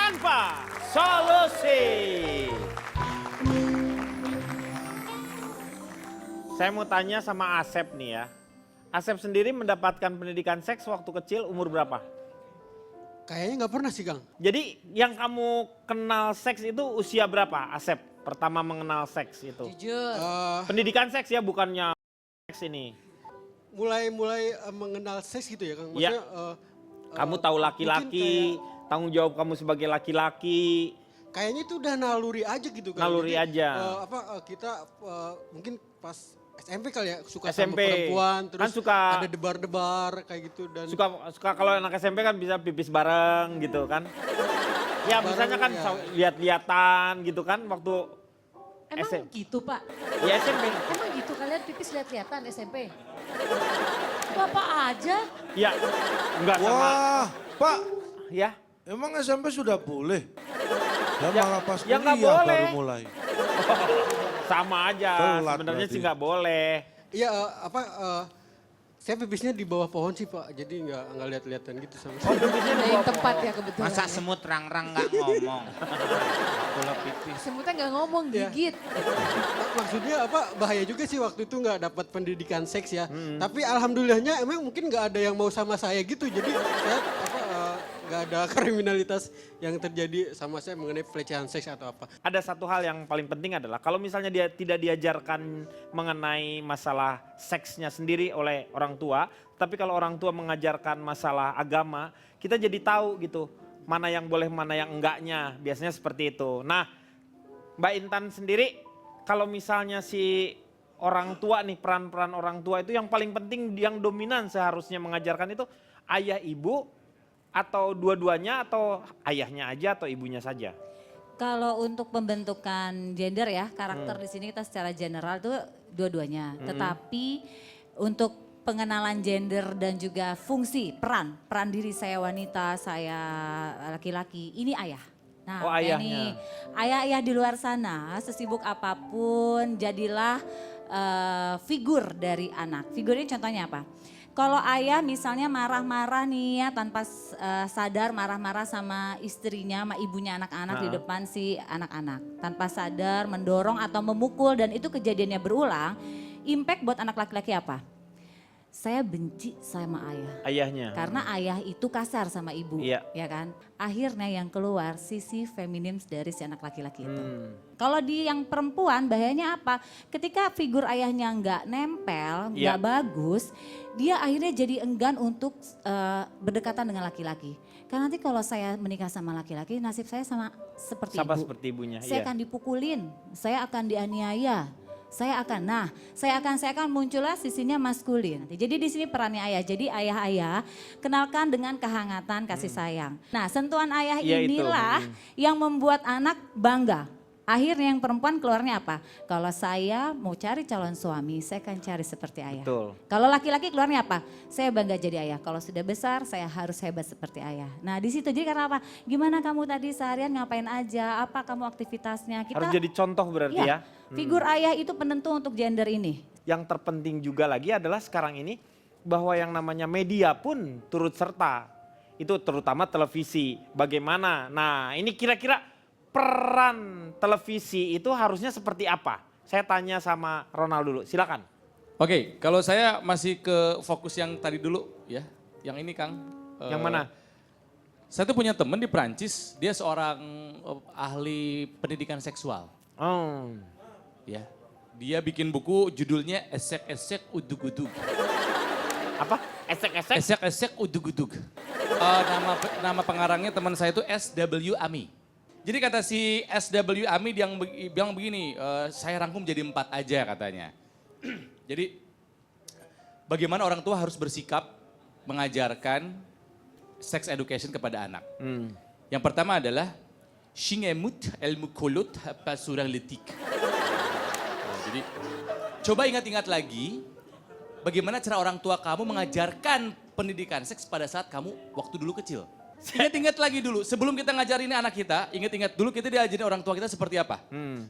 tanpa solusi. Saya mau tanya sama Asep nih ya. Asep sendiri mendapatkan pendidikan seks waktu kecil umur berapa? Kayaknya nggak pernah sih, Kang. Jadi yang kamu kenal seks itu usia berapa, Asep? Pertama mengenal seks itu. Jujur. Pendidikan seks ya, bukannya seks ini. Mulai mengenal seks gitu ya, Kang. Iya. Kamu tahu laki-laki, tanggung jawab kamu sebagai laki-laki. Kayaknya itu udah naluri aja gitu, Kang. Naluri Jadi, aja. Kita mungkin pas SMP kali ya suka SMP. sama perempuan, terus Kan suka ada debar-debar kayak gitu dan suka kalau anak SMP kan bisa pipis bareng gitu kan. Ya misalnya kan ya. lihat-lihatan gitu kan waktu Emang gitu Pak? ya SMP. Emang gitu kalian pipis lihat-lihatan SMP? Bapak aja? Ya enggak sama Wah, Pak, ya. emang SMP sudah boleh? Dan Ya, malah pas ya nggak kuliah boleh. baru mulai. Sama aja Telat sebenarnya sih berarti. nggak boleh. iya saya pipisnya di bawah pohon sih, Pak. Jadi nggak lihat-lihatan gitu sama Oh, saya. pipisnya Ada di yang bawah tepat pohon. ya kebetulan. Masa ya. semut rang-rang nggak ngomong? Bola pipis. Semutnya nggak ngomong, Iya. gigit. Maksudnya bahaya juga sih waktu itu nggak dapat pendidikan seks ya. Tapi alhamdulillahnya emang mungkin nggak ada yang mau sama saya gitu. Jadi saya nggak ada kriminalitas yang terjadi sama saya mengenai pelecehan seks atau apa. Ada satu hal yang paling penting adalah kalau misalnya dia tidak diajarkan mengenai masalah seksnya sendiri oleh orang tua, tapi kalau orang tua mengajarkan masalah agama, kita jadi tahu gitu mana yang boleh, mana yang enggaknya. Biasanya seperti itu. Nah, Mbak Intan sendiri kalau misalnya si orang tua nih, peran-peran orang tua itu yang paling penting, yang dominan seharusnya mengajarkan itu ayah ibu atau dua-duanya atau ayahnya aja atau ibunya saja? Kalau untuk pembentukan gender ya, karakter di sini kita secara general itu dua-duanya. Tetapi untuk pengenalan gender dan juga fungsi, peran diri saya wanita, saya laki-laki, ini ayah. Nah, Oh, makanya ayahnya. nih, ayah-ayah di luar sana, sesibuk apapun, jadilah figur dari anak. Figur ini contohnya apa? Kalau ayah misalnya marah-marah nih ya tanpa sadar marah-marah sama istrinya, sama ibunya anak-anak di depan si anak-anak. Tanpa sadar mendorong atau memukul dan itu kejadiannya berulang, impact buat anak laki-laki apa? Saya benci sama ayah. Ayahnya. Karena ayah itu kasar sama ibu, Iya. ya kan? Akhirnya yang keluar sisi feminim dari si anak laki-laki itu. Hmm. Kalau di yang perempuan bahayanya apa? Ketika figur ayahnya nggak nempel, Iya. nggak bagus, dia akhirnya jadi enggan untuk berdekatan dengan laki-laki. Karena nanti kalau saya menikah sama laki-laki, nasib saya sama seperti Sama ibu. seperti ibunya. Saya Iya. akan dipukulin, saya akan dianiaya. Saya akan muncullah sisinya maskulin. Jadi di sini perannya ayah. Jadi ayah-ayah kenalkan dengan kehangatan kasih sayang. Nah, sentuhan ayah Iya, itu. inilah yang membuat anak bangga. Akhirnya yang perempuan keluarnya apa? Kalau saya mau cari calon suami, saya akan cari seperti ayah. Betul. Kalau laki-laki keluarnya apa? Saya bangga jadi ayah. Kalau sudah besar, saya harus hebat seperti ayah. Nah di situ jadi karena apa? Gimana kamu tadi seharian ngapain aja? Apa kamu aktivitasnya? Harus jadi contoh berarti ya. Figur ayah itu penentu untuk gender ini. Yang terpenting juga lagi adalah sekarang ini bahwa yang namanya media pun turut serta. Itu terutama televisi. Bagaimana? Nah ini kira-kira peran televisi itu harusnya seperti apa? Saya tanya sama Ronald dulu, silakan. Oke, kalau saya masih ke fokus yang tadi dulu ya. Yang ini Kang. Yang mana? Saya tuh punya teman di Prancis, dia seorang ahli pendidikan seksual. Oh, Ya, dia bikin buku judulnya Esek-esek Udug-udug. apa? Esek-esek? Esek-esek Udug-udug. Nama pengarangnya teman saya itu S.W. Ami. Jadi kata si S.W. Ami dia yang bilang begini, saya rangkum jadi 4 aja katanya. Jadi bagaimana orang tua harus bersikap mengajarkan sex education kepada anak. Yang pertama adalah Shingemut ilmu kolot pasurang letik. Jadi coba ingat-ingat lagi bagaimana cara orang tua kamu mengajarkan pendidikan seks pada saat kamu waktu dulu kecil. Ingat-ingat lagi dulu, sebelum kita ngajarin anak kita, ingat-ingat dulu kita diajarin orang tua kita seperti apa.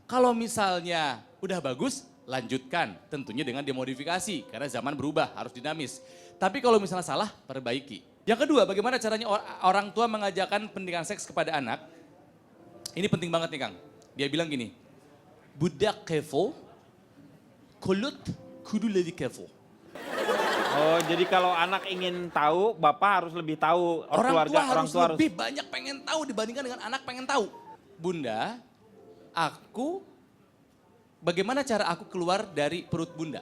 Kalau misalnya udah bagus, lanjutkan. Tentunya dengan dimodifikasi, karena zaman berubah, harus dinamis. Tapi kalau misalnya salah, perbaiki. Yang kedua, bagaimana caranya orang tua mengajarkan pendidikan seks kepada anak? Ini penting banget nih Kang. Dia bilang gini, budak kevo, kulut kudu lebih kevo. Oh, jadi kalau anak ingin tahu, bapak harus lebih tahu. Orang tua Orang harus tua lebih banyak pengen tahu dibandingkan dengan anak pengen tahu. Bunda, bagaimana cara aku keluar dari perut bunda?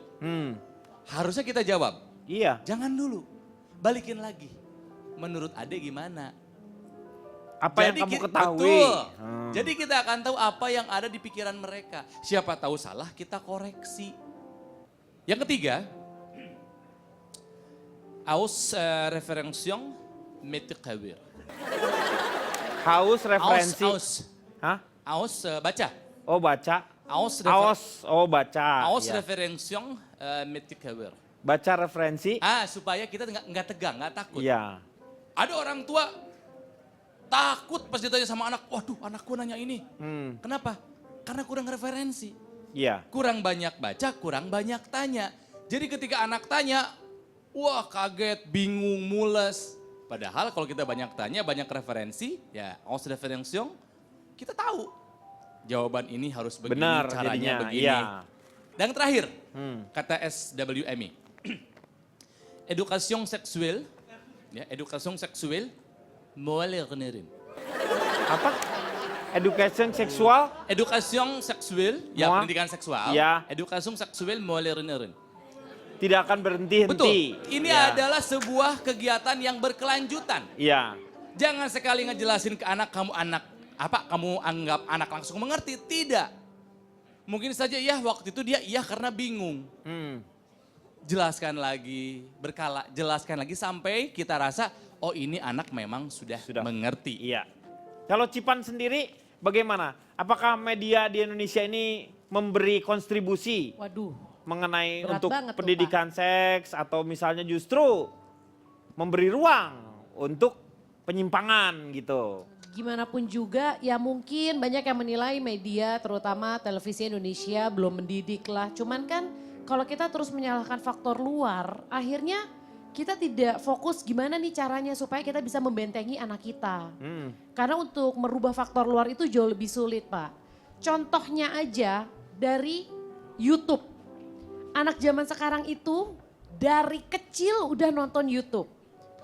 Harusnya kita jawab, Iya. jangan dulu, balikin lagi. Menurut adek gimana? Apa yang kamu ketahui? Betul. Jadi kita akan tahu apa yang ada di pikiran mereka. Siapa tahu salah, kita koreksi. Yang ketiga, aus referensiong metikawir. Haus referensi. Aus. Hah? Aus baca. Oh baca. Aus Oh baca. Aus Iya. referensiong metikawir. Baca referensi. Supaya kita nggak tegang, nggak takut. Iya. Ada orang tua takut pas ditanya sama anak, waduh anakku nanya ini. Kenapa? Karena kurang referensi. Iya. Kurang banyak baca, kurang banyak tanya. Jadi ketika anak tanya, wah kaget, bingung, mules. Padahal kalau kita banyak tanya, banyak referensi, ya aus referensiong, kita tahu. Jawaban ini harus begini, Benar caranya jadinya. begini. Iya. Dan terakhir, kata SWMI, edukasi seksual, ya, edukasi seksual, modernerin. Apa? Education seksual. Edukasi seksual, ya Moa. pendidikan seksual, Ya. edukasi seksual modernerin. Tidak akan berhenti-henti. Betul, ini Iya. adalah sebuah kegiatan yang berkelanjutan. Iya. Jangan sekali ngejelasin ke anak, kamu anggap anak langsung mengerti, tidak. Mungkin saja ya waktu itu dia iya karena bingung. Jelaskan lagi, berkala, jelaskan lagi sampai kita rasa, oh ini anak memang sudah mengerti. Iya. Kalau Cipan sendiri bagaimana? Apakah media di Indonesia ini memberi kontribusi Waduh, mengenai Berat untuk banget tuh, pendidikan seks atau misalnya justru memberi ruang untuk penyimpangan gitu? gimana pun juga ya mungkin banyak yang menilai media terutama televisi Indonesia belum mendidik lah. Cuman kan kalau kita terus menyalahkan faktor luar, akhirnya kita tidak fokus gimana nih caranya supaya kita bisa membentengi anak kita. Karena untuk merubah faktor luar itu jauh lebih sulit Pak. Contohnya aja dari YouTube. Anak zaman sekarang itu dari kecil udah nonton YouTube.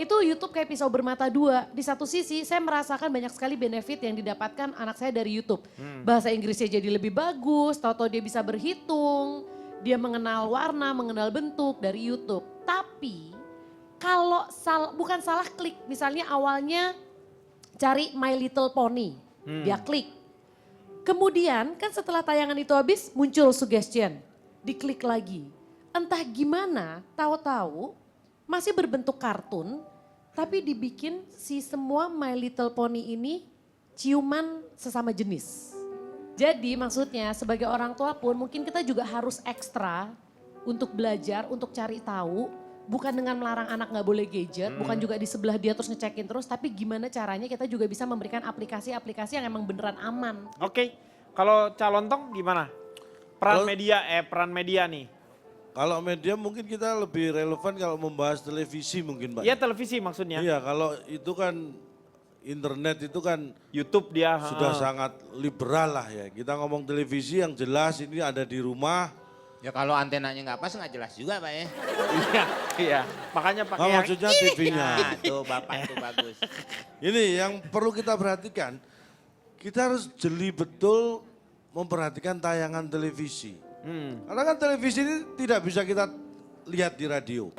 Itu YouTube kayak pisau bermata dua. Di satu sisi saya merasakan banyak sekali benefit yang didapatkan anak saya dari YouTube. Bahasa Inggrisnya jadi lebih bagus, tahu-tahu dia bisa berhitung, dia mengenal warna, mengenal bentuk dari YouTube. Tapi kalau bukan salah klik, misalnya awalnya cari My Little Pony, dia klik. Kemudian kan setelah tayangan itu habis muncul suggestion, diklik lagi. Entah gimana, tahu-tahu masih berbentuk kartun, tapi dibikin si semua My Little Pony ini ciuman sesama jenis. Jadi maksudnya sebagai orang tua pun mungkin kita juga harus ekstra untuk belajar, untuk cari tahu. Bukan dengan melarang anak gak boleh gadget, bukan juga di sebelah dia terus ngecekin terus. Tapi gimana caranya kita juga bisa memberikan aplikasi-aplikasi yang emang beneran aman. Oke, kalau calon tong gimana? Peran media nih. Kalau media mungkin kita lebih relevan kalau membahas televisi mungkin Pak. Iya televisi maksudnya. Iya kalau itu kan internet itu kan YouTube dia. sudah sangat liberal lah ya. Kita ngomong televisi yang jelas ini ada di rumah. Ya kalau antenanya nggak pas nggak jelas juga Pak ya. Iya. Makanya pakai Oh, yang maksudnya TV-nya. Nah tuh Bapak tuh bagus. Ini yang perlu kita perhatikan. Kita harus jeli betul memperhatikan tayangan televisi. Karena kan televisi ini tidak bisa kita lihat di radio.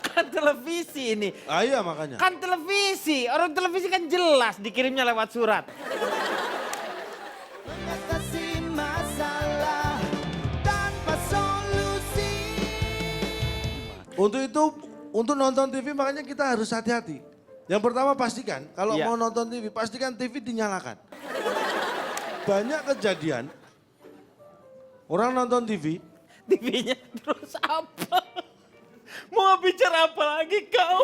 kan televisi ini. Iya makanya. Kan televisi, orang televisi kan jelas dikirimnya lewat surat. Untuk itu, untuk nonton TV makanya kita harus hati-hati. Yang pertama pastikan, kalau Iya. mau nonton TV, pastikan TV dinyalakan. Banyak kejadian, orang nonton TV, TV-nya terus apa? Mau bicara apa lagi kau?